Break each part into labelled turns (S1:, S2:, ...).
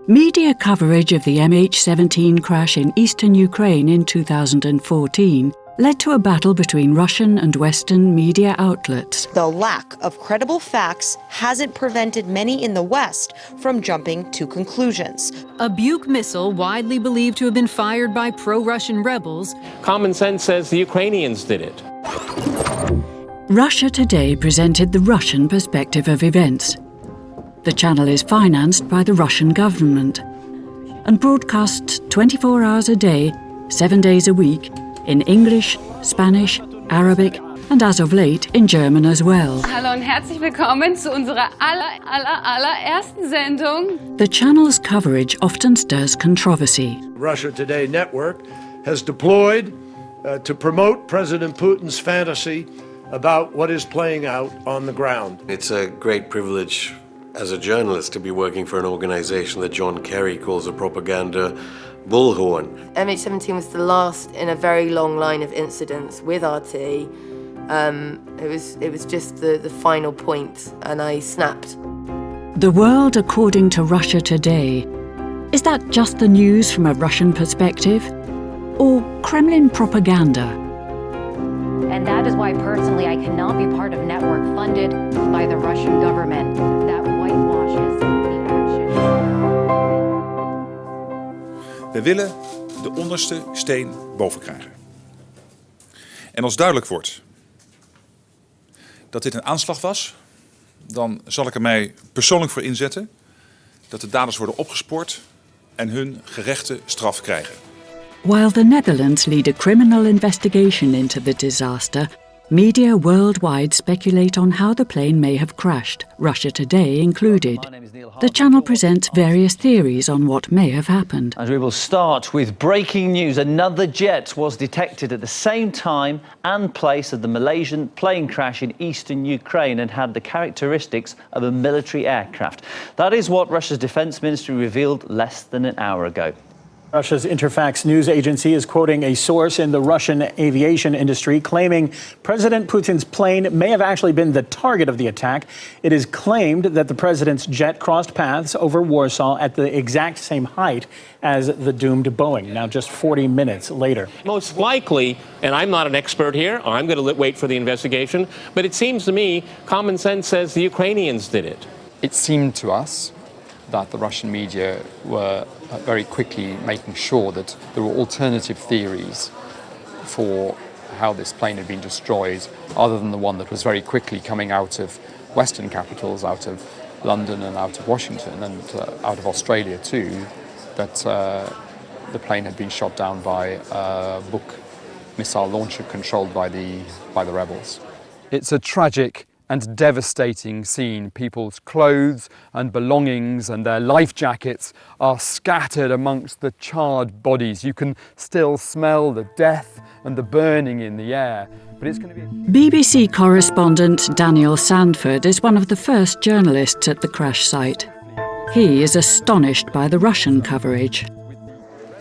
S1: Media coverage of the MH17 crash in eastern Ukraine in 2014 led to a battle between Russian and Western media outlets.
S2: The lack of credible facts hasn't prevented many in the West from jumping to conclusions.
S3: A Buk missile widely believed to have been fired by pro-Russian rebels.
S4: Common sense says the Ukrainians did it.
S1: Russia Today presented the Russian perspective of events. The channel is financed by the Russian government and broadcasts 24 hours a day, 7 days a week, in English, Spanish, Arabic and as of late in German as well.
S5: Hallo und herzlich willkommen zu unserer allerersten Sendung.
S1: The channel's coverage often stirs controversy.
S6: Russia Today network has deployed to promote President Putin's fantasy about what is playing out on the ground.
S7: It's a great privilege as a journalist to be working for an organization that John Kerry calls a propaganda bullhorn.
S8: MH17 was the last in a very long line of incidents with RT. It was just the final point, and I snapped.
S1: The world according to Russia Today. Is that just the news from a Russian perspective? Or Kremlin propaganda?
S9: And that is why personally I cannot be part of a network funded by the Russian government that whitewashes the action.
S10: We willen de onderste steen boven krijgen. En als duidelijk wordt dat dit een aanslag was, dan zal ik er mij persoonlijk voor inzetten dat de daders worden opgespoord en hun gerechte straf krijgen.
S1: While the Netherlands lead a criminal investigation into the disaster, media worldwide speculate on how the plane may have crashed, Russia Today included. The channel presents various theories on what may have happened.
S11: And we will start with breaking news. Another jet was detected at the same time and place of the Malaysian plane crash in eastern Ukraine and had the characteristics of a military aircraft. That is what Russia's defense ministry revealed less than an hour ago.
S12: Russia's Interfax news agency is quoting a source in the Russian aviation industry claiming President Putin's plane may have actually been the target of the attack. It is claimed that the president's jet crossed paths over Warsaw at the exact same height as the doomed Boeing, now just 40 minutes later.
S4: Most likely, and I'm not an expert here, I'm going to wait for the investigation, but it seems to me common sense says the Ukrainians did it.
S13: It seemed to us that the Russian media were very quickly making sure that there were alternative theories for how this plane had been destroyed, other than the one that was very quickly coming out of Western capitals, out of London and out of Washington and out of Australia too, that the plane had been shot down by a Buk missile launcher controlled by the rebels. It's a tragic and devastating scene. People's clothes and belongings and their life jackets are scattered amongst the charred bodies. You can still smell the death and the burning in the air. But it's going to be...
S1: BBC correspondent Daniel Sandford is one of the first journalists at the crash site. He is astonished by the Russian coverage.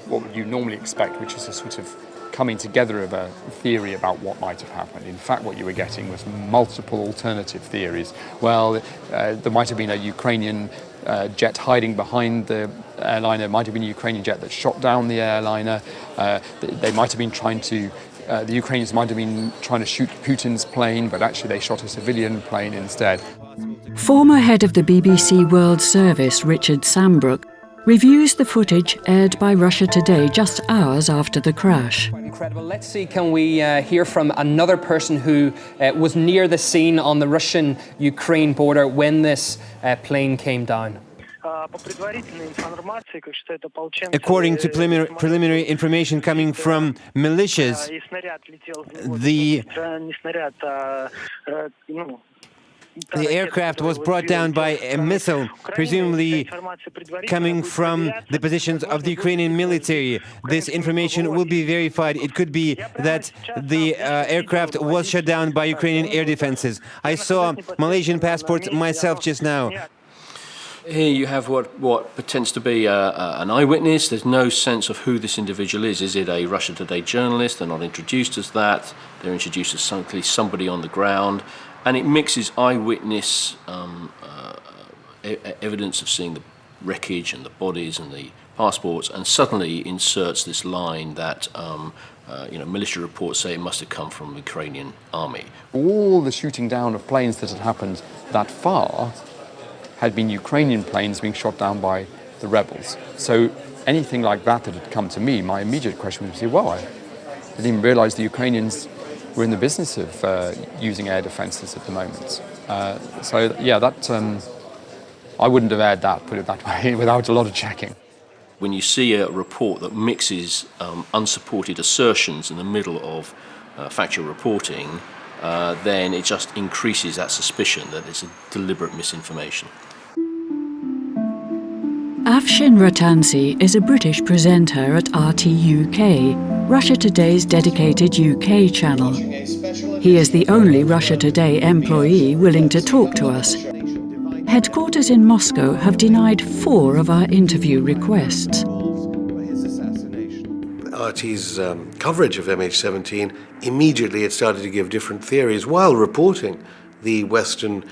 S13: What you normally expect, which is a sort of coming together of a theory about what might have happened. In fact, what you were getting was multiple alternative theories. Well, there might have been a Ukrainian jet hiding behind the airliner. It might have been a Ukrainian jet that shot down the airliner. They might have been trying to, the Ukrainians might have been trying to shoot Putin's plane, but actually they shot a civilian plane instead.
S1: Former head of the BBC World Service, Richard Sambrook, reviews the footage aired by Russia Today just hours after the crash.
S14: Incredible. Let's see, can we hear from another person who was near the scene on the Russian-Ukraine border when this plane came down?
S15: According to preliminary information coming from militias, the aircraft was brought down by a missile, presumably coming from the positions of the Ukrainian military. This information will be verified. It could be that the aircraft was shot down by Ukrainian air defenses. I saw Malaysian passports myself just now.
S16: Here you have what pretends to be an eyewitness. There's no sense of who this individual is. Is it a Russia Today journalist? They're not introduced as that. They're introduced as somebody on the ground. And it mixes eyewitness evidence of seeing wreckage and the bodies and the passports, and suddenly inserts this line that military reports say it must have come from the Ukrainian army.
S13: All the shooting down of planes that had happened that far had been Ukrainian planes being shot down by the rebels. So anything like that had come to me, my immediate question would be, well, I didn't even realize the Ukrainians were in the business of using air defenses at the moment. I wouldn't have aired that, put it that way, without a lot of checking.
S16: When you see a report that mixes unsupported assertions in the middle of factual reporting, then it just increases that suspicion that it's a deliberate misinformation.
S1: Afshin Ratansi is a British presenter at RT UK, Russia Today's dedicated UK channel. He is the only Russia Today employee willing to talk to us. Headquarters in Moscow have denied 4 of our interview requests.
S7: RT's coverage of MH17, immediately it started to give different theories while reporting the Western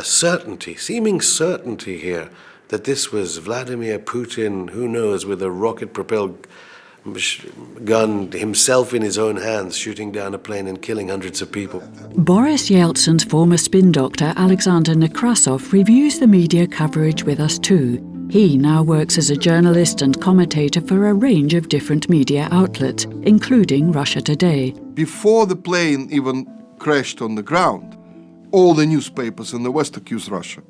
S7: seeming certainty here, that this was Vladimir Putin, who knows, with a rocket-propelled gun himself in his own hands, shooting down a plane and killing hundreds of people.
S1: Boris Yeltsin's former spin doctor Alexander Nekrasov reviews the media coverage with us too. He now works as a journalist and commentator for a range of different media outlets, including Russia Today.
S17: Before the plane even crashed on the ground, all the newspapers in the West accused Russia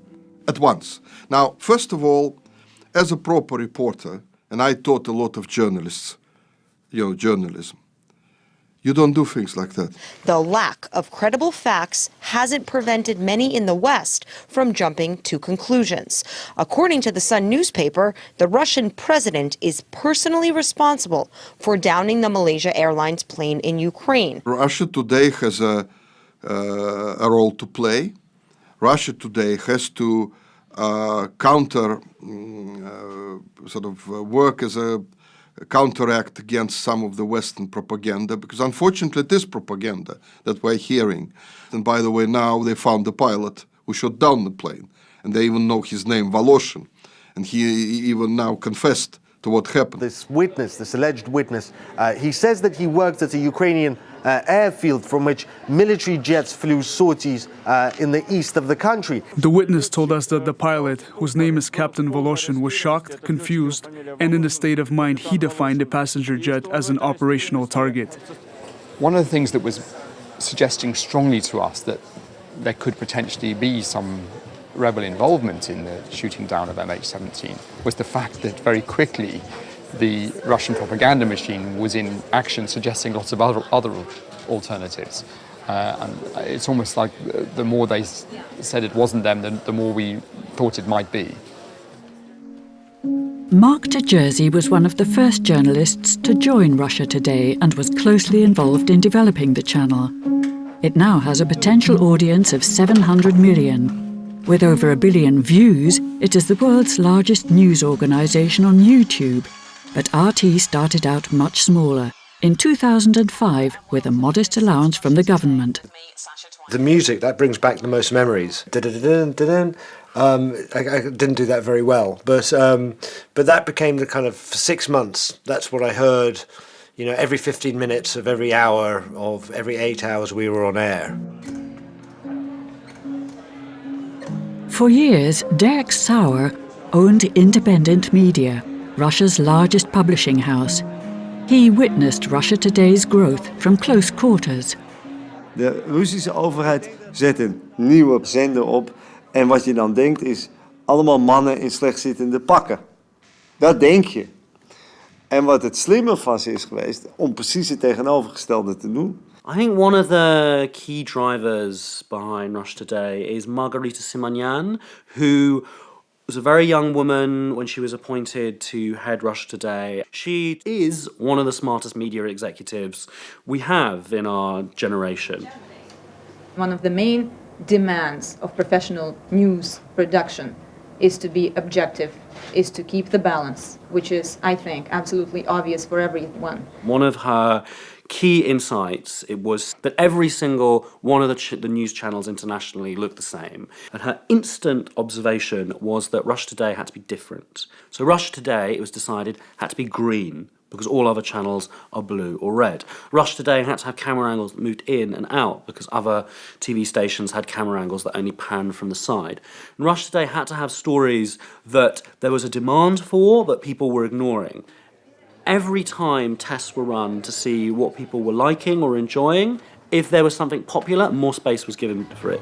S17: at once. Now, first of all, as a proper reporter, and I taught a lot of journalists, journalism, you don't do things like that.
S2: The lack of credible facts hasn't prevented many in the West from jumping to conclusions. According to the Sun newspaper, the Russian president is personally responsible for downing the Malaysia Airlines plane in Ukraine.
S17: Russia Today has a role to play. Russia Today has to work as a counteract against some of the Western propaganda, because unfortunately it is propaganda that we're hearing. And by the way, now they found the pilot who shot down the plane, and they even know his name, Voloshin, and he even now confessed to what happened.
S18: This witness, this alleged witness, he says that he worked at a Ukrainian airfield from which military jets flew sorties in the east of the country.
S19: The witness told us that the pilot, whose name is Captain Voloshin, was shocked, confused, and in a state of mind he defined the passenger jet as an operational target.
S13: One of the things that was suggesting strongly to us that there could potentially be some rebel involvement in the shooting down of MH17 was the fact that very quickly the Russian propaganda machine was in action, suggesting lots of other alternatives. And it's almost like the more they said it wasn't them, the more we thought it might be.
S1: Mark Jersey was one of the first journalists to join Russia Today and was closely involved in developing the channel. It now has a potential audience of 700 million. With over 1 billion views, it is the world's largest news organisation on YouTube. But RT started out much smaller, in 2005, with a modest allowance from the government.
S20: The music, that brings back the most memories. I didn't do that very well, but that became the kind of, for 6 months, that's what I heard, every 15 minutes of every hour of every 8 hours we were on air.
S1: For years, Derek Sauer owned Independent Media, Russia's largest publishing house. He witnessed Russia Today's growth from close quarters.
S21: De Russische overheid zet een nieuwe zender op en wat je dan denkt is allemaal mannen in slechtzittende pakken. Dat denk je. En wat het slimme vast is geweest om precies het tegenovergestelde te doen.
S22: I think one of the key drivers behind Russia Today is Margarita Simonyan, who was a very young woman when she was appointed to head Russia Today. She is one of the smartest media executives we have in our generation.
S23: One of the main demands of professional news production
S3: is to be objective, is to keep the balance, which is, I think, absolutely obvious for everyone.
S22: One of her key insights, it was that every single one of the news channels internationally looked the same. And her instant observation was that Russia Today had to be different. So Russia Today, it was decided, had to be green, because all other channels are blue or red. Russia Today had to have camera angles that moved in and out, because other TV stations had camera angles that only panned from the side. And Russia Today had to have stories that there was a demand for, but people were ignoring. Every time tests were run to see what people were liking or enjoying, if there was something popular, more space was given for it.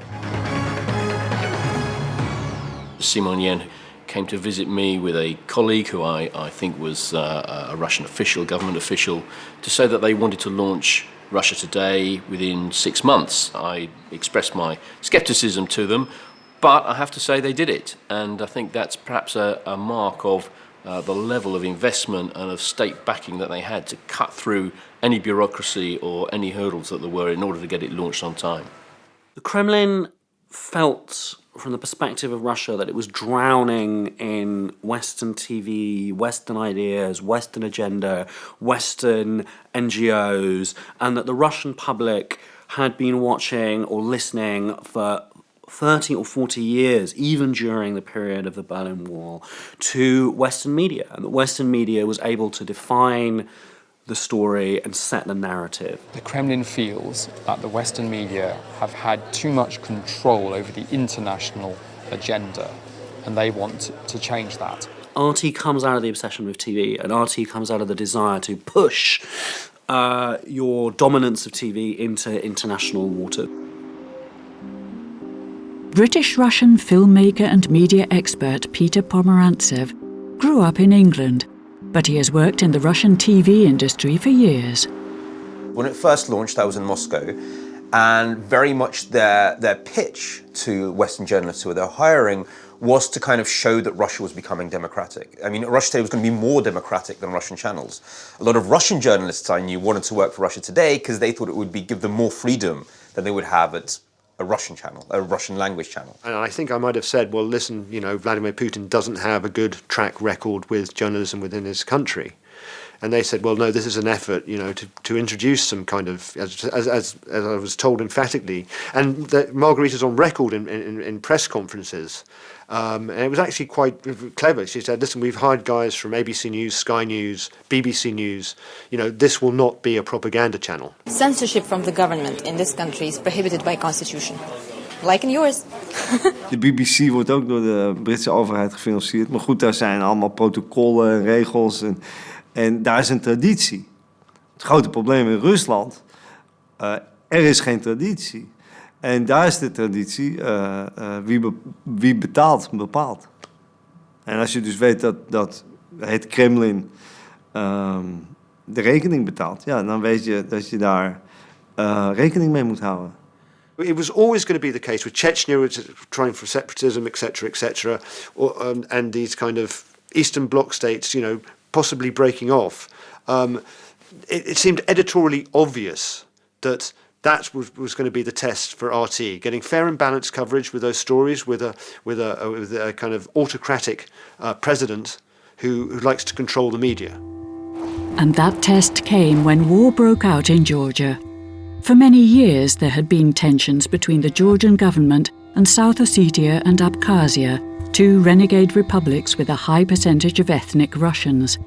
S16: Simon Yen came to visit me with a colleague who I think was a Russian official, government official, to say that they wanted to launch Russia Today within 6 months. I expressed my scepticism to them, but I have to say they did it. And I think that's perhaps a mark of the level of investment and of state backing that they had to cut through any bureaucracy or any hurdles that there were in order to get it launched on time.
S22: The Kremlin felt, from the perspective of Russia, that it was drowning in Western TV, Western ideas, Western agenda, Western NGOs, and that the Russian public had been watching or listening for 30 or 40 years, even during the period of the Berlin Wall, to Western media, and that Western media was able to define the story and set the narrative.
S13: The Kremlin feels that the Western media have had too much control over the international agenda, and they want to change that.
S22: RT comes out of the obsession with TV, and RT comes out of the desire to push your dominance of TV into international water.
S1: British-Russian filmmaker and media expert Peter Pomerantsev grew up in England, but he has worked in the Russian TV industry for years.
S5: When it first launched, I was in Moscow, and very much their pitch to Western journalists who they're hiring was to kind of show that Russia was becoming democratic. I mean, Russia Today was going to be more democratic than Russian channels. A lot of Russian journalists I knew wanted to work for Russia Today because they thought it would give them more freedom than they would have at a Russian channel, a Russian language channel.
S20: And I think I might have said, well, listen, Vladimir Putin doesn't have a good track record with journalism within his country. And they said, well, no, this is an effort, to introduce some kind of, as I was told emphatically, and that Margarita's on record in press conferences. And it was actually quite clever. She said, listen, we've hired guys from ABC News, Sky News, BBC News. This will not be a propaganda channel.
S3: Censorship from the government in this country is prohibited by constitution. Like in yours.
S21: De BBC wordt ook door de Britse overheid gefinancierd. Maar goed, daar zijn allemaal protocollen en regels. En daar is een traditie. Het grote probleem in Rusland, er is geen traditie. En daar is de traditie, wie betaalt, bepaalt. En als je dus weet dat het Kremlin de rekening betaalt, ja, dan weet je dat je daar rekening mee moet houden.
S20: It was always going to be the case with Chechnya trying for separatism, etc., and these kind of Eastern Bloc states, possibly breaking off. It seemed editorially obvious that was going to be the test for RT, getting fair and balanced coverage with those stories, with a kind of autocratic president who likes to control the media.
S1: And that test came when war broke out in Georgia. For many years there had been tensions between the Georgian government and South Ossetia and Abkhazia, two renegade republics with a high percentage of ethnic Russians.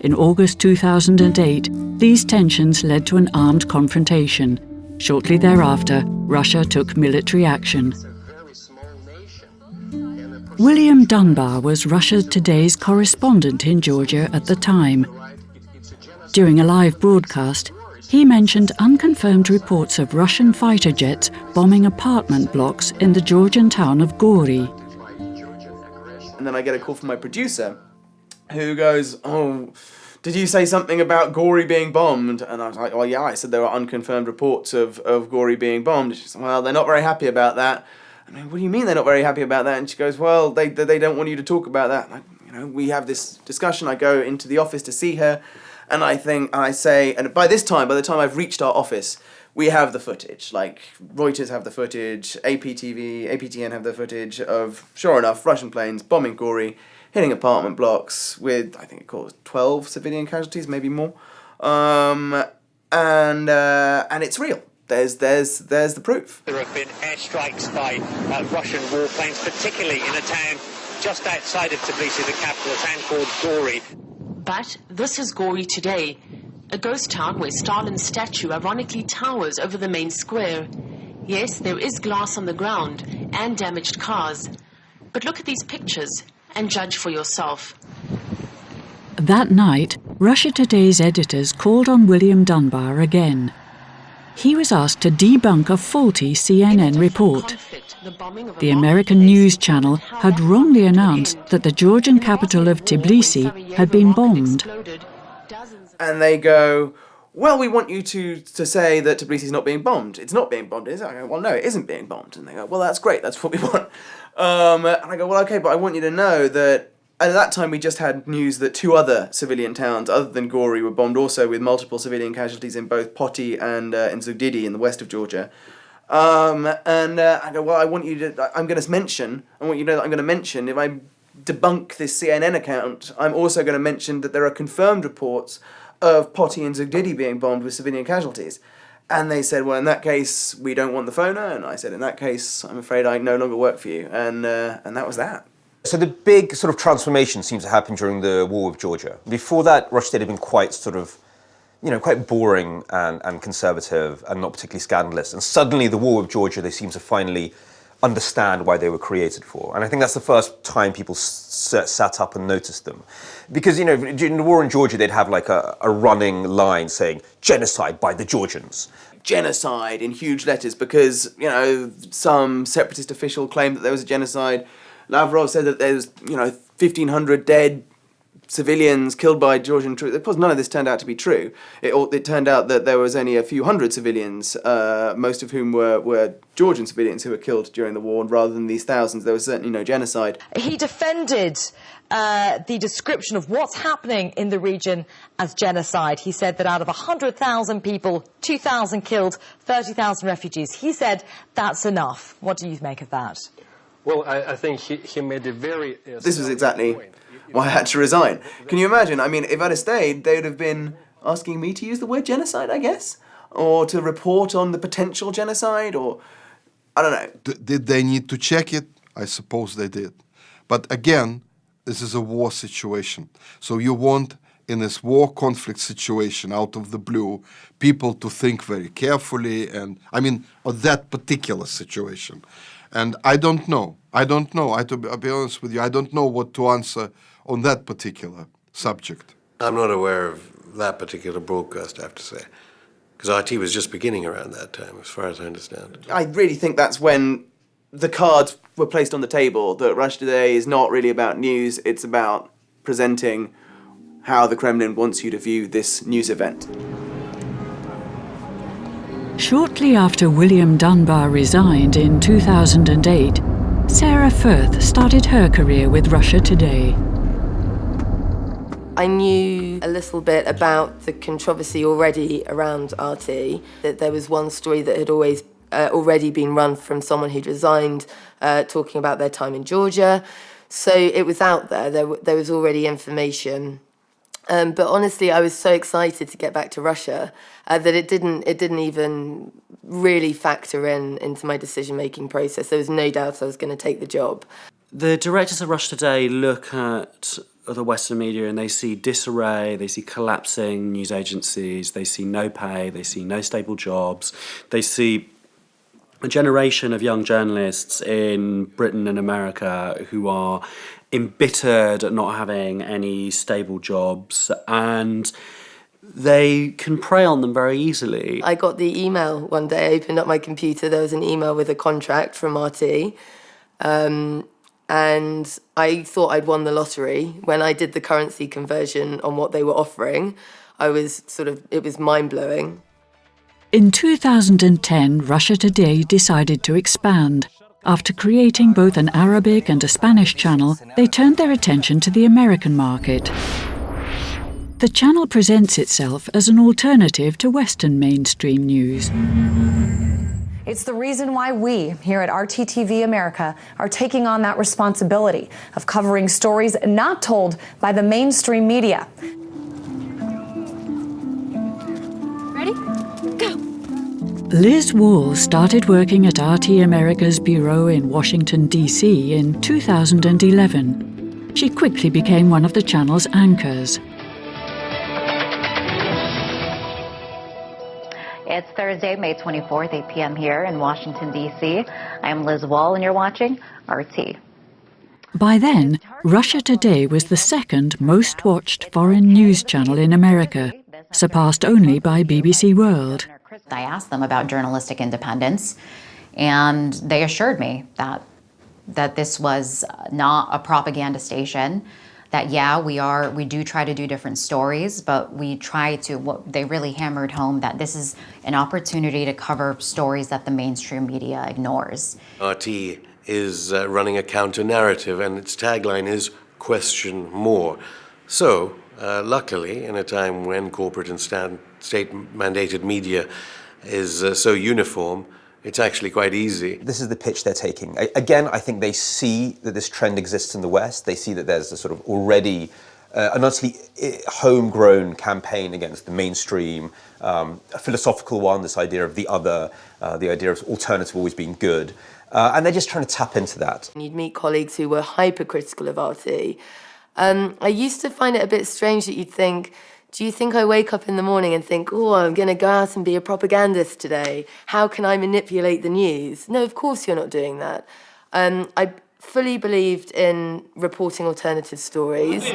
S1: In August 2008, these tensions led to an armed confrontation. Shortly thereafter, Russia took military action. William Dunbar was Russia Today's correspondent in Georgia at the time. During a live broadcast, he mentioned unconfirmed reports of Russian fighter jets bombing apartment blocks in the Georgian town of Gori.
S23: And then I get a call from my producer, who goes, "Oh, did you say something about Gori being bombed?" And I was like, "Oh yeah, I said there are unconfirmed reports of Gori being bombed." She said, "Well, they're not very happy about that." I mean, "What do you mean they're not very happy about that?" And she goes, "Well, they don't want you to talk about that." And we have this discussion. I go into the office to see her, and I say, and by the time I've reached our office, we have the footage. Like, Reuters have the footage, APTN have the footage of, sure enough, Russian planes bombing Gori, hitting apartment blocks with, I think it calls 12 civilian casualties, maybe more. And it's real. There's the proof.
S4: There have been airstrikes by Russian warplanes, particularly in a town just outside of Tbilisi, the capital, a town called Gori.
S6: But this is Gori today, a ghost town where Stalin's statue ironically towers over the main square. Yes, there is glass on the ground and damaged cars. But look at these pictures and judge for yourself.
S1: That night, Russia Today's editors called on William Dunbar again. He was asked to debunk a faulty CNN report. The American news channel had wrongly announced that the Georgian capital of Tbilisi had been bombed.
S23: And they go, well, we want you to say that Tbilisi is not being bombed. It's not being bombed, is it? I go, well, no, it isn't being bombed. And they go, well, that's great, that's what we want. And I go, well, okay, but I want you to know that at that time we just had news that 2 other civilian towns other than Gori were bombed also, with multiple civilian casualties in both Poti and in Zugdidi in the west of Georgia. I go, well, I want you to mention, if I debunk this CNN account, I'm also going to mention that there are confirmed reports of Poti and Zugdidi being bombed with civilian casualties. And they said, well, in that case, we don't want the phoner. And I said, in that case, I'm afraid I no longer work for you. And that was that.
S5: So the big sort of transformation seems to happen during the war with Georgia. Before that, Russia Today had been quite sort of, quite boring and conservative and not particularly scandalous. And suddenly the war with Georgia, they seem to finally understand why they were created for. And I think that's the first time people sat up and noticed them. Because, during the war in Georgia, they'd have like a running line saying, genocide by the Georgians.
S23: Genocide in huge letters because, some separatist official claimed that there was a genocide. Lavrov said that there's, 1,500 dead civilians killed by Georgian troops. Of course, none of this turned out to be true. It turned out that there was only a few hundred civilians, most of whom were Georgian civilians who were killed during the war, rather than these thousands. There was certainly no genocide.
S8: He defended the description of what's happening in the region as genocide. He said that out of 100,000 people, 2,000 killed, 30,000 refugees. He said that's enough. What do you make of that?
S23: Well, I think he made a very... This was exactly why I had to resign. Can you imagine? I mean, if I'd have stayed, they would have been asking me to use the word genocide, I guess? Or to report on the potential genocide, or... I don't know.
S17: Did they need to check it? I suppose they did. But again, this is a war situation. So you want, in this war conflict situation, out of the blue, people to think very carefully, and, on that particular situation. And I don't know. I'll be honest with you, I don't know what to answer on that particular subject.
S7: I'm not aware of that particular broadcast, I have to say, because RT was just beginning around that time, as far as I understand.
S23: I really think that's when the cards were placed on the table, that Russia Today is not really about news, it's about presenting how the Kremlin wants you to view this news event.
S1: Shortly after William Dunbar resigned in 2008, Sarah Firth started her career with Russia Today.
S9: I knew a little bit about the controversy already around RT, that there was one story that had already been run from someone who'd resigned, talking about their time in Georgia. So it was out there. There was already information. But honestly, I was so excited to get back to Russia that it didn't even really factor into my decision-making process. There was no doubt I was going to take the job.
S22: The directors of Russia Today look at the Western media and they see disarray, they see collapsing news agencies, they see no pay, they see no stable jobs, they see a generation of young journalists in Britain and America who are embittered at not having any stable jobs, and they can prey on them very easily.
S9: I got the email one day, I opened up my computer, there was an email with a contract from RT, and I thought I'd won the lottery. When I did the currency conversion on what they were offering, it was mind-blowing.
S1: In 2010, Russia Today decided to expand. After creating both an Arabic and a Spanish channel, they turned their attention to the American market. The channel presents itself as an alternative to Western mainstream news.
S10: It's the reason why we, here at RTTV America, are taking on that responsibility of covering stories not told by the mainstream media.
S11: Ready? Go!
S1: Liz Wall started working at RT America's bureau in Washington, D.C. in 2011. She quickly became one of the channel's anchors.
S12: It's Thursday, May 24th, 8 p.m. here in Washington, D.C. I'm Liz Wall, and you're watching RT.
S1: By then, Russia Today was the second most watched foreign news channel in America, surpassed only by BBC World.
S12: I asked them about journalistic independence, and they assured me that this was not a propaganda station. That we do try to do different stories, but we try to, what they really hammered home, that this is an opportunity to cover stories that the mainstream media ignores.
S7: RT is running a counter-narrative, and its tagline is "Question More." So, luckily, in a time when corporate and state-mandated media is so uniform, it's actually quite easy.
S5: This is the pitch they're taking. Again, I think they see that this trend exists in the West. They see that there's a sort of already an utterly homegrown campaign against the mainstream, a philosophical one, this idea of the other, the idea of alternative always being good. And they're just trying to tap into that.
S9: You'd meet colleagues who were hypercritical of RT. I used to find it a bit strange that you'd think, do you think I wake up in the morning and think, oh, I'm going to go out and be a propagandist today? How can I manipulate the news? No, of course you're not doing that. I fully believed in reporting alternative stories.
S11: The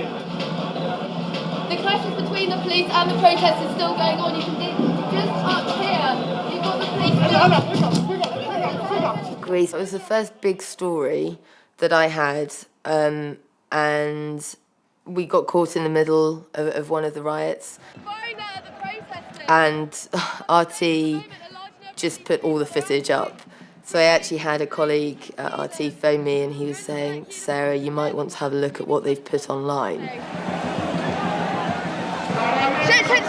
S11: clashes between the police and the protests is still going on. You can just up here, you've got the police.
S9: Greece, it was the first big story that I had, and we got caught in the middle of one of the riots. And RT just put all the footage up. So I actually had a colleague at RT phone me, and he was saying, Sarah, you might want to have a look at what they've put online.
S11: Shit, look.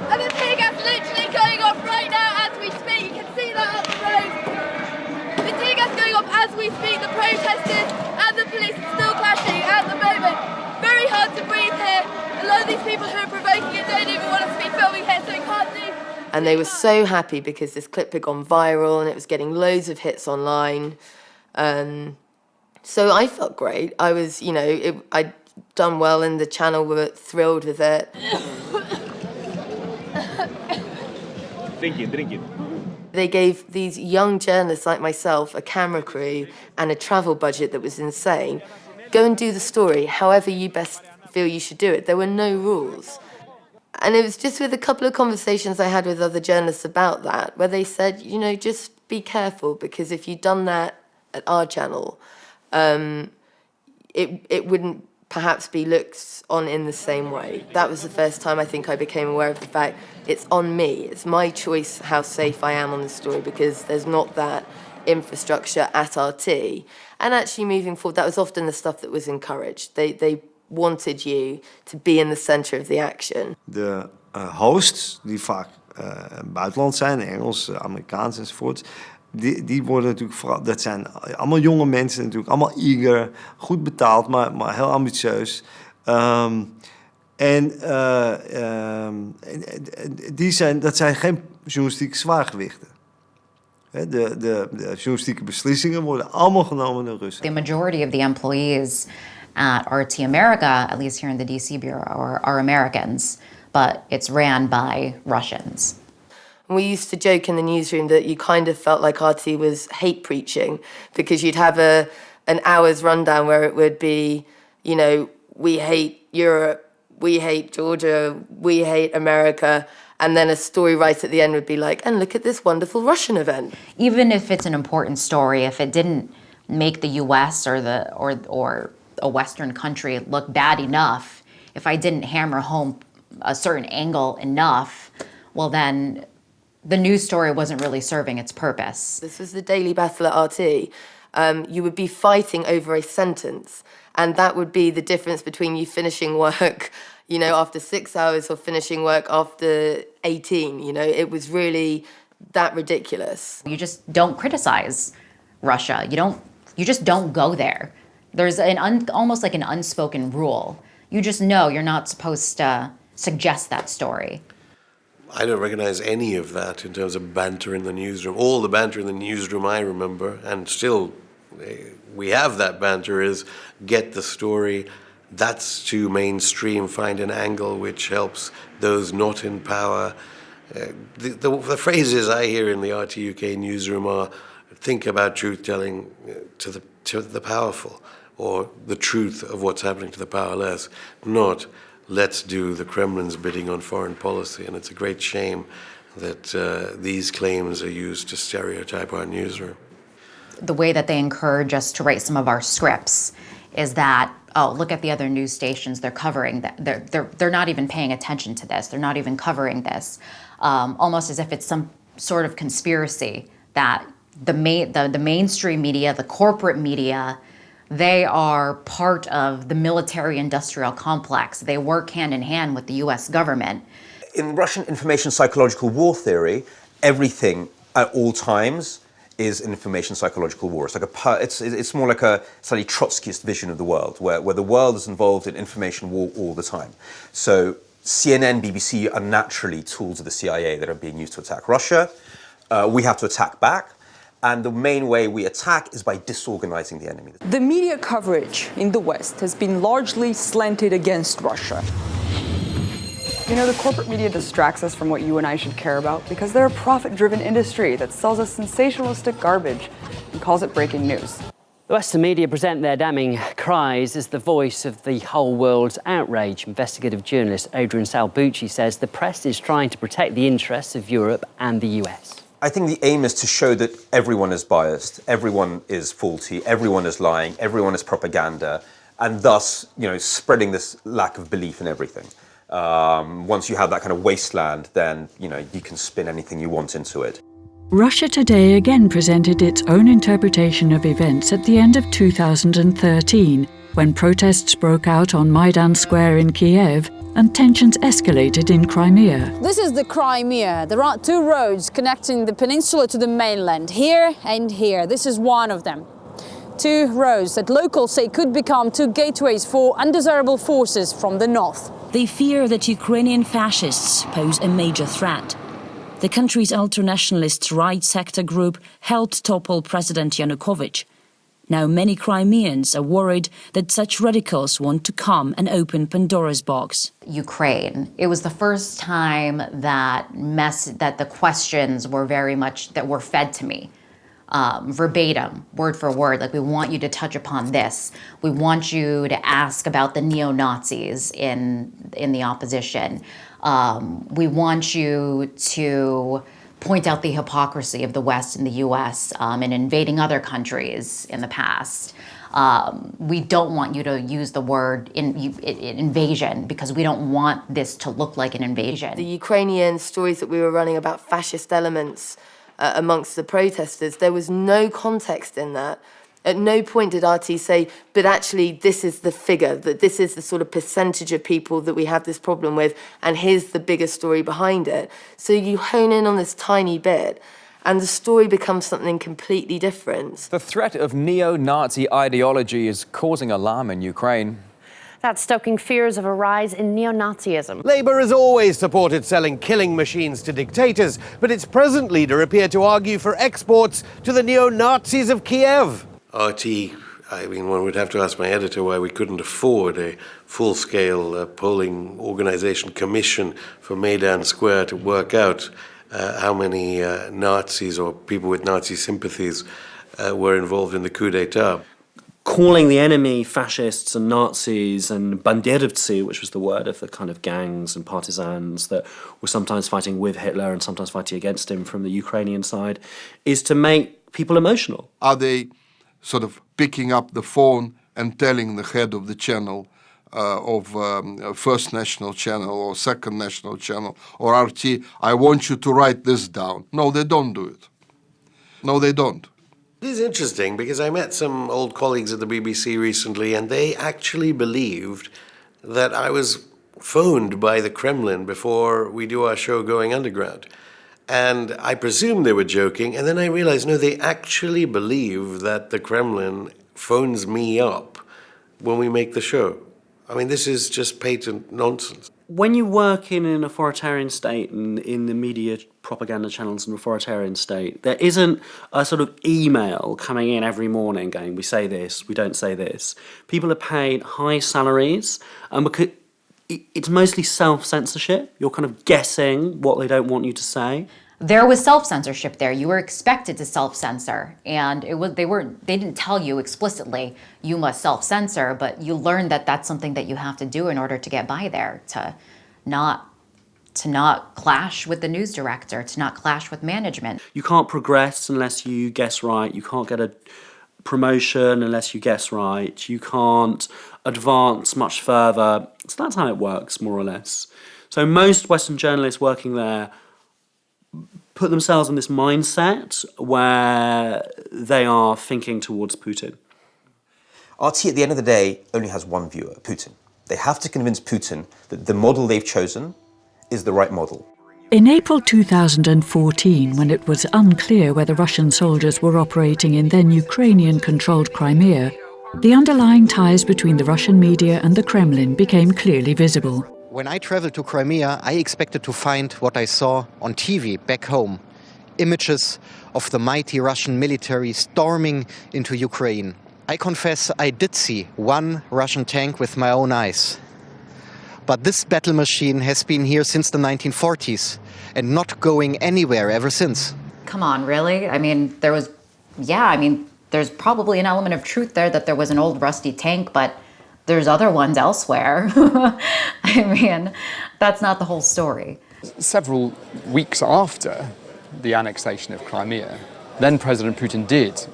S11: And the tear gas literally going off right now as we speak. You can see that up the road. The tear gas going off as we speak. The protesters and the police are still clashing at the moment. Very hard to breathe here. A lot of these people who are provoking it don't even want us to be filming here, so we can't do.
S9: And they were so happy because this clip had gone viral and it was getting loads of hits online. So I felt great. I was, I'd done well, and the channel were thrilled with it.
S24: Drink it.
S9: They gave these young journalists like myself a camera crew and a travel budget that was insane. Go and do the story however you best feel you should do it. There were no rules. And it was just with a couple of conversations I had with other journalists about that, where they said, just be careful, because if you'd done that at our channel, it wouldn't perhaps be looked on in the same way. That was the first time I think I became aware of the fact it's on me. It's my choice how safe I am on the story, because there's not that infrastructure at RT. And actually moving forward, that was often the stuff that was encouraged. They wanted you to be in the center of the action.
S21: De hosts, die vaak buitenland zijn, Engels, Amerikaans enzovoort, die worden natuurlijk vooral, dat zijn allemaal jonge mensen natuurlijk, allemaal eager, goed betaald, maar heel ambitieus. Dat zijn geen journalistieke zwaargewichten. De journalistieke beslissingen worden allemaal genomen door Russen.
S12: The majority of the employees at RT America, at least here in the DC bureau, are Americans, but it's ran by Russians.
S9: We used to joke in the newsroom that you kind of felt like RT was hate preaching, because you'd have an hour's rundown where it would be, we hate Europe, we hate Georgia, we hate America, and then a story right at the end would be like, and look at this wonderful Russian event.
S12: Even if it's an important story, if it didn't make the US or a Western country look bad enough, if I didn't hammer home a certain angle enough, well then the news story wasn't really serving its purpose.
S9: This was the daily battle at RT. you would be fighting over a sentence. And that would be the difference between you finishing work, you know, after 6 hours or finishing work after 18. You know, it was really that ridiculous.
S12: You just don't criticize Russia. You just don't go there. There's almost like an unspoken rule. You just know you're not supposed to suggest that story.
S7: I don't recognize any of that in terms of banter in the newsroom. All the banter in the newsroom I remember, and still we have that banter, is get the story. That's to mainstream, find an angle which helps those not in power. The phrases I hear in the RT UK newsroom are, think about truth-telling to the powerful, or the truth of what's happening to the powerless, not let's do the Kremlin's bidding on foreign policy. And it's a great shame that these claims are used to stereotype our newsroom.
S12: The way that they encourage us to write some of our scripts is that, oh, look at the other news stations, they're covering that. They're not even paying attention to this. They're not even covering this. Almost as if it's some sort of conspiracy that the mainstream media, the corporate media, they are part of the military-industrial complex. They work hand in hand with the US government.
S5: In Russian information psychological war theory, everything at all times is an information psychological war. It's like it's more like a slightly Trotskyist vision of the world, where the world is involved in information war all the time. So CNN, BBC are naturally tools of the CIA that are being used to attack Russia. We have to attack back. And the main way we attack is by disorganizing the enemy.
S2: The media coverage in the West has been largely slanted against Russia. You know, the corporate media distracts us from what you and I should care about because they're a profit-driven industry that sells us sensationalistic garbage and calls it breaking news.
S14: The Western media present their damning cries as the voice of the whole world's outrage. Investigative journalist Adrian Salbucci says the press is trying to protect the interests of Europe and the US.
S5: I think the aim is to show that everyone is biased, everyone is faulty, everyone is lying, everyone is propaganda, and thus, you know, spreading this lack of belief in everything. Once you have that kind of wasteland, then, you know, you can spin anything you want into it.
S1: Russia Today again presented its own interpretation of events at the end of 2013, when protests broke out on Maidan Square in Kiev and tensions escalated in Crimea.
S15: This is the Crimea. There are two roads connecting the peninsula to the mainland, here and here. This is one of them. Two roads that locals say could become two gateways for undesirable forces from the north.
S18: They fear that Ukrainian fascists pose a major threat. The country's ultranationalist right sector group helped topple President Yanukovych. Now many Crimeans are worried that such radicals want to come and open Pandora's box.
S12: Ukraine. It was the first time that the questions were very much that were fed to me. Verbatim, word for word, like, we want you to touch upon this. We want you to ask about the neo-Nazis in the opposition. We want you to point out the hypocrisy of the West and the US in invading other countries in the past. We don't want you to use the word invasion because we don't want this to look like an invasion.
S9: The Ukrainian stories that we were running about fascist elements amongst the protesters, there was no context in that. At no point did RT say, but actually this is the figure, that this is the sort of percentage of people that we have this problem with, and here's the bigger story behind it. So you hone in on this tiny bit, and the story becomes something completely different.
S25: The threat of neo-Nazi ideology is causing alarm in Ukraine.
S26: That's stoking fears of a rise in neo-Nazism.
S27: Labour has always supported selling killing machines to dictators, but its present leader appeared to argue for exports to the neo-Nazis of Kiev.
S7: RT, I mean, one would have to ask my editor why we couldn't afford a full-scale polling organization commission for Maidan Square to work out how many Nazis or people with Nazi sympathies were involved in the coup d'etat.
S22: Calling the enemy fascists and Nazis and banderovцы, which was the word of the kind of gangs and partisans that were sometimes fighting with Hitler and sometimes fighting against him from the Ukrainian side, is to make people emotional.
S17: Are they sort of picking up the phone and telling the head of the channel of First National Channel or Second National Channel or RT, I want you to write this down? No, they don't do it. No, they don't.
S7: is interesting because I met some old colleagues at the BBC recently, and they actually believed that I was phoned by the Kremlin before we do our show Going Underground. And I presumed they were joking, and then I realized, no, they actually believe that the Kremlin phones me up when we make the show. I mean, this is just patent nonsense.
S22: When you work in an authoritarian state and in the media propaganda channels in an authoritarian state, there isn't a sort of email coming in every morning going, we say this, we don't say this. People are paid high salaries, and because it's mostly self-censorship. You're kind of guessing what they don't want you to say.
S12: There was self-censorship there. You were expected to self-censor, and they didn't tell you explicitly you must self-censor, but you learned that that's something that you have to do in order to get by there, to not clash with the news director, to not clash with management.
S22: You can't progress unless you guess right. You can't get a promotion unless you guess right. You can't advance much further. So that's how it works, more or less. So most Western journalists working there put themselves in this mindset where they are thinking towards Putin.
S5: RT, at the end of the day, only has one viewer, Putin. They have to convince Putin that the model they've chosen is the right model.
S1: In April 2014, when it was unclear whether Russian soldiers were operating in then Ukrainian-controlled Crimea, the underlying ties between the Russian media and the Kremlin became clearly visible.
S3: When I traveled to Crimea, I expected to find what I saw on TV back home. Images of the mighty Russian military storming into Ukraine. I confess I did see one Russian tank with my own eyes. But this battle machine has been here since the 1940s and not going anywhere ever since.
S12: Come on, really? I mean, there's probably an element of truth there that there was an old rusty tank, but there's other ones elsewhere. I mean, that's not the whole story.
S4: Several weeks after the annexation of Crimea, then President Putin did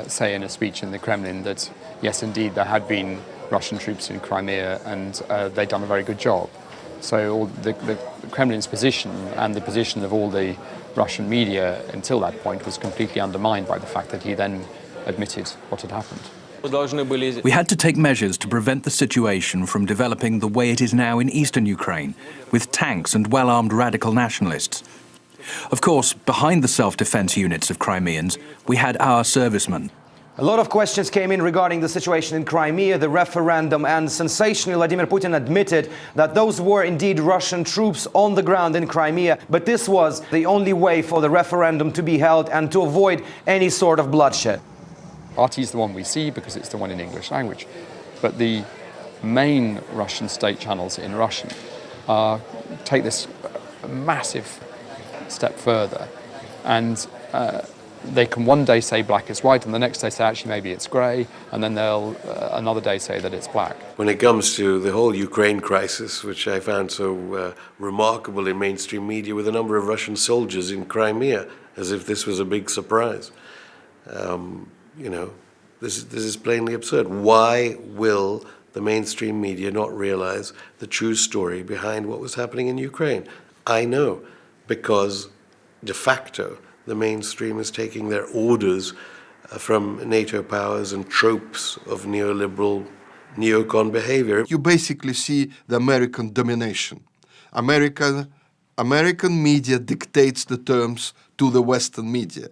S4: say in a speech in the Kremlin that, yes, indeed, there had been Russian troops in Crimea and they'd done a very good job. So all the Kremlin's position and the position of all the Russian media until that point was completely undermined by the fact that he then admitted what had happened.
S6: We had to take measures to prevent the situation from developing the way it is now in eastern Ukraine, with tanks and well-armed radical nationalists. Of course, behind the self-defense units of Crimeans, we had our servicemen.
S13: A lot of questions came in regarding the situation in Crimea, the referendum, and sensationally Vladimir Putin admitted that those were indeed Russian troops on the ground in Crimea, but this was the only way for the referendum to be held and to avoid any sort of bloodshed.
S4: RT is the one we see because it's the one in English language, but the main Russian state channels in Russian take this massive step further, and they can one day say black is white, and the next day say actually maybe it's grey, and then they'll another day say that it's black.
S7: When it comes to the whole Ukraine crisis, which I found so remarkable in mainstream media, with a number of Russian soldiers in Crimea, as if this was a big surprise. This is plainly absurd. Why will the mainstream media not realize the true story behind what was happening in Ukraine? I know, because de facto, the mainstream is taking their orders from NATO powers and tropes of neoliberal neocon behavior.
S17: You basically see the American domination. American media dictates the terms to the Western media.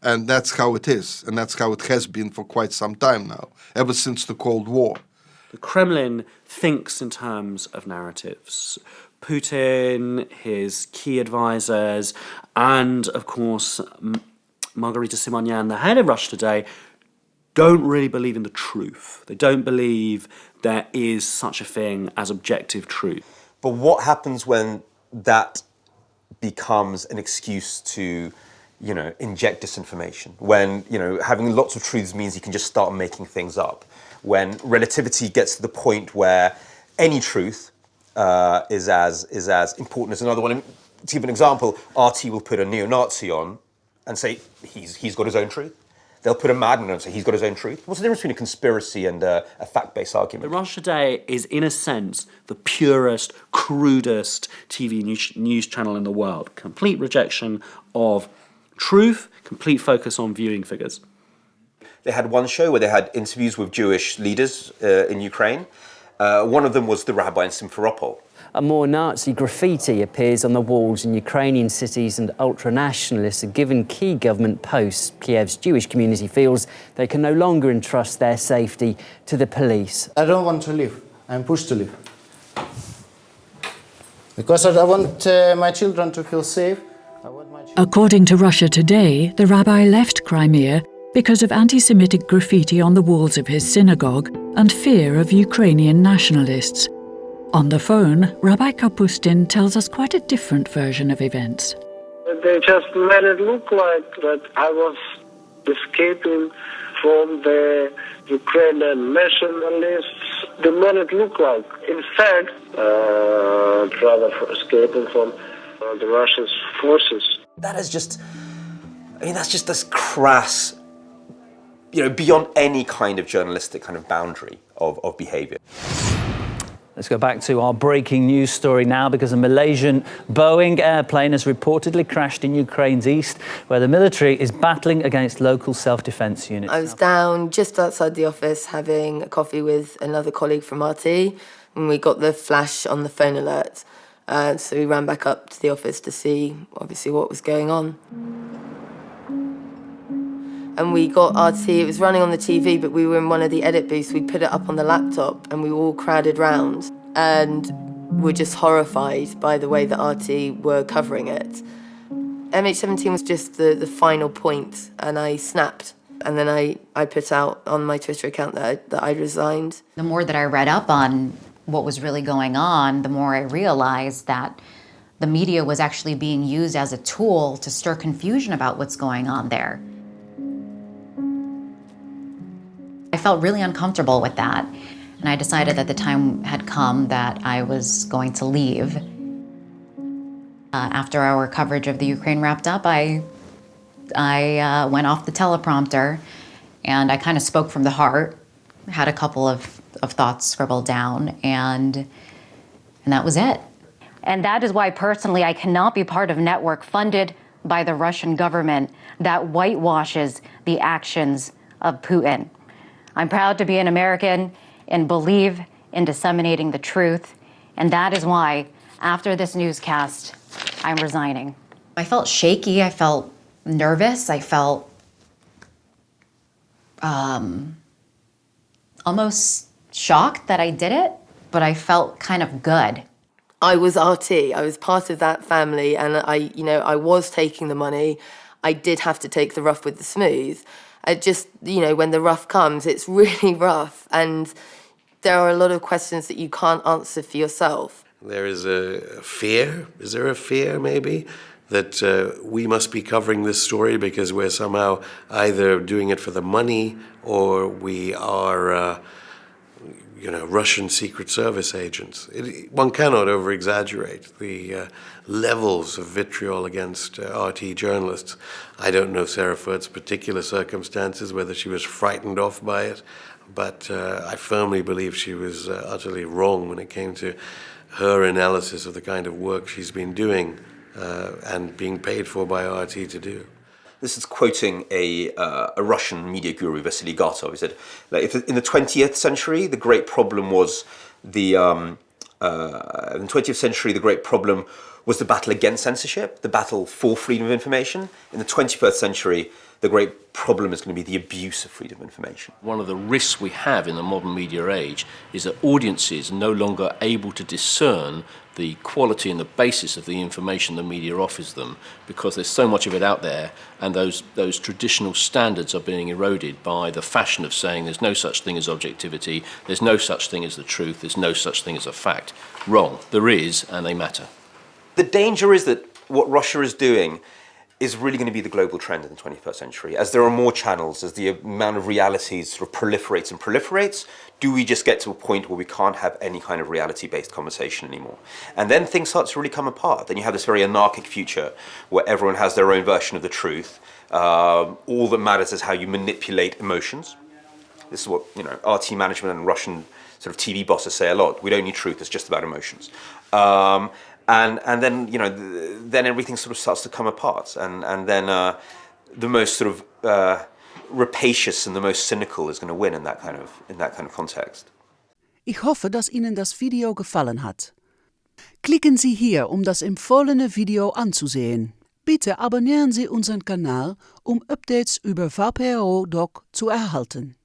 S17: And that's how it is, and that's how it has been for quite some time now, ever since the Cold War.
S22: The Kremlin thinks in terms of narratives. Putin, his key advisors, and of course Margarita Simonyan, the head of Russia Today, don't really believe in the truth. They don't believe there is such a thing as objective truth.
S5: But what happens when that becomes an excuse to, inject disinformation? When, having lots of truths means you can just start making things up. When relativity gets to the point where any truth is as important as another one. To give an example, RT will put a neo-Nazi on and say he's got his own truth. They'll put a madman on and say he's got his own truth. What's the difference between a conspiracy and a fact-based argument?
S22: The Russia Today is, in a sense, the purest, crudest TV news channel in the world. Complete rejection of truth, complete focus on viewing figures.
S5: They had one show where they had interviews with Jewish leaders in Ukraine. One of them was the rabbi in Simferopol.
S14: A more Nazi graffiti appears on the walls in Ukrainian cities, and ultra-nationalists are given key government posts. Kiev's Jewish community feels they can no longer entrust their safety to the police.
S8: I don't want to leave. I'm pushed to leave. Because I want my children to feel safe.
S1: According to Russia Today, the rabbi left Crimea because of anti-Semitic graffiti on the walls of his synagogue and fear of Ukrainian nationalists. On the phone, Rabbi Kapustin tells us quite a different version of events.
S10: They just made it look like that I was escaping from the Ukrainian nationalists. They made it look like, in fact, rather for escaping from the Russian forces.
S5: That is just, that's just this crass, beyond any kind of journalistic kind of boundary of behaviour.
S11: Let's go back to our breaking news story now, because a Malaysian Boeing airplane has reportedly crashed in Ukraine's east, where the military is battling against local self-defence units.
S9: I was down just outside the office having a coffee with another colleague from RT, and we got the flash on the phone alert. So we ran back up to the office to see, obviously, what was going on. And we got RT, it was running on the TV, but we were in one of the edit booths. We put it up on the laptop and we were all crowded round and were just horrified by the way that RT were covering it. MH17 was just the final point, and I snapped. And then I put out on my Twitter account that I resigned.
S12: The more that I read up on what was really going on, the more I realized that the media was actually being used as a tool to stir confusion about what's going on there. I felt really uncomfortable with that, and I decided that the time had come that I was going to leave. After our coverage of the Ukraine wrapped up, I went off the teleprompter, and I kind of spoke from the heart, had a couple of thoughts scribbled down, and that was it. And that is why personally I cannot be part of a network funded by the Russian government that whitewashes the actions of Putin. I'm proud to be an American and believe in disseminating the truth, and that is why, after this newscast, I'm resigning. I felt shaky, I felt nervous, I felt almost shocked that I did it, but I felt kind of good.
S9: I was RT, I was part of that family, and I was taking the money. I did have to take the rough with the smooth. I just, when the rough comes, it's really rough, and there are a lot of questions that you can't answer for yourself.
S7: There is a fear, is there a fear maybe, that we must be covering this story because we're somehow either doing it for the money or we are, Russian Secret Service agents. One cannot over-exaggerate the levels of vitriol against RT journalists. I don't know Sarah Furt's particular circumstances, whether she was frightened off by it, but I firmly believe she was utterly wrong when it came to her analysis of the kind of work she's been doing and being paid for by RT to do.
S5: This is quoting a Russian media guru, Vasily Gartov. He said, if in the 20th century, the great problem was in the 20th century, the great problem was the battle against censorship, the battle for freedom of information. In the 21st century, the great problem is going to be the abuse of freedom of information.
S16: One of the risks we have in the modern media age is that audiences are no longer able to discern the quality and the basis of the information the media offers them, because there's so much of it out there, and those traditional standards are being eroded by the fashion of saying there's no such thing as objectivity, there's no such thing as the truth, there's no such thing as a fact. Wrong. There is, and they matter.
S5: The danger is that what Russia is doing is really going to be the global trend in the 21st century. As there are more channels, as the amount of realities sort of proliferates, do we just get to a point where we can't have any kind of reality-based conversation anymore? And then things start to really come apart. Then you have this very anarchic future where everyone has their own version of the truth. All that matters is how you manipulate emotions. This is what RT management and Russian sort of TV bosses say a lot. We don't need truth, it's just about emotions. And then then everything sort of starts to come apart, and then the most sort of rapacious and the most cynical is going to win in that kind of context.
S2: Ich hoffe, dass Ihnen das Video gefallen hat. Klicken Sie hier, um das empfohlene Video anzusehen. Bitte abonnieren Sie unseren Kanal, um Updates über VPRO Dok zu erhalten.